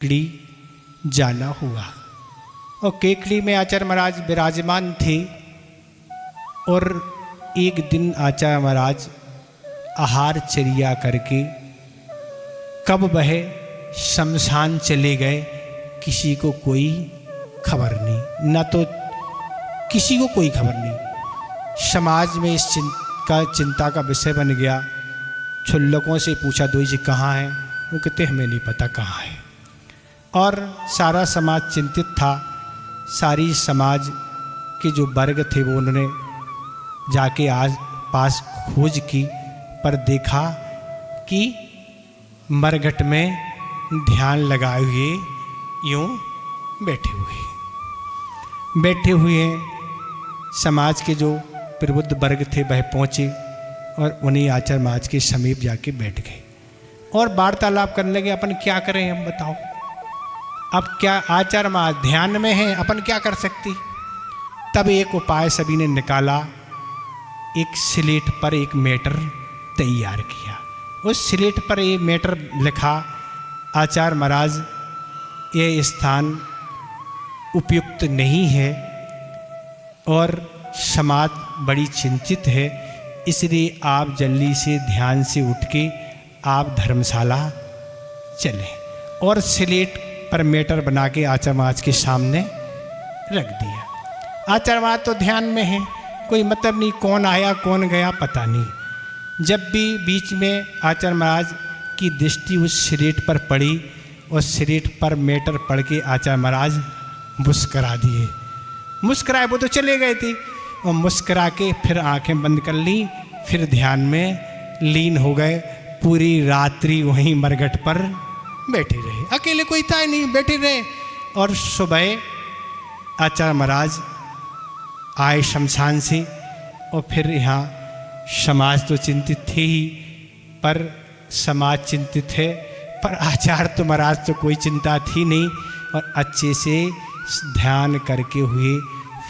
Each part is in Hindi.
केकड़ी जाना हुआ और केकड़ी में आचार्य महाराज विराजमान थे। और एक दिन आचार्य महाराज आहार चर्या करके कब वह शमशान चले गए किसी को कोई खबर नहीं, न तो किसी को कोई खबर नहीं। समाज में इस चिंता का विषय बन गया। छुल्लकों से पूछा, दो जी कहाँ हैं? वो कहते हमें नहीं पता कहाँ है। और सारा समाज चिंतित था। सारी समाज के जो वर्ग थे वो उन्होंने जाके आज पास खोज की, पर देखा कि मरघट में ध्यान लगाए हुए यूं बैठे हुए समाज के जो प्रबुद्ध वर्ग थे वह पहुँचे और उन्हीं आचार्य महाराज के समीप जाके बैठ गए और वार्तालाप करने लगे। अपन क्या करें, हम बताओ, अब क्या आचार्य महाराज ध्यान में हैं, अपन क्या कर सकती। तब एक उपाय सभी ने निकाला। एक स्लेट पर एक मैटर तैयार किया। उस स्लेट पर एक मैटर लिखा, आचार्य महाराज ये स्थान उपयुक्त नहीं है और समाज बड़ी चिंतित है, इसलिए आप जल्दी से ध्यान से उठ के आप धर्मशाला चलें। और स्लेट पर मैटर बना के आचार्य महाराज के सामने रख दिया। आचार्य महाराज तो ध्यान में है, कोई मतलब नहीं, कौन आया कौन गया पता नहीं। जब भी बीच में आचार्य महाराज की दृष्टि उस स्लेट पर पड़ी और स्लेट पर मैटर पढ़ के आचार्य महाराज मुस्करा दिए। मुस्कराए, वो तो चले गए थे, और मुस्करा के फिर आंखें बंद कर ली, फिर ध्यान में लीन हो गए। पूरी रात्रि वहीं मरघट पर बैठे रहे, अकेले कोई था नहीं, बैठे रहे। और सुबह आचार्य महाराज आए शमशान से, और फिर यहाँ समाज तो चिंतित थे ही, पर समाज चिंतित है, पर आचार्य तो महाराज तो कोई चिंता थी नहीं, और अच्छे से ध्यान करके हुए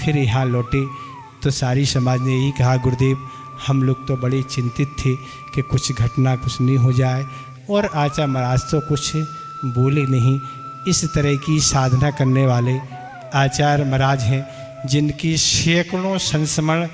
फिर यहाँ लौटे। तो सारी समाज ने यही कहा, गुरुदेव हम लोग तो बड़े चिंतित थे कि कुछ घटना कुछ नहीं हो जाए, और आचार्य महाराज तो कुछ बोले नहीं। इस तरह की साधना करने वाले आचार्य महाराज हैं जिनकी सैकड़ों संस्मरण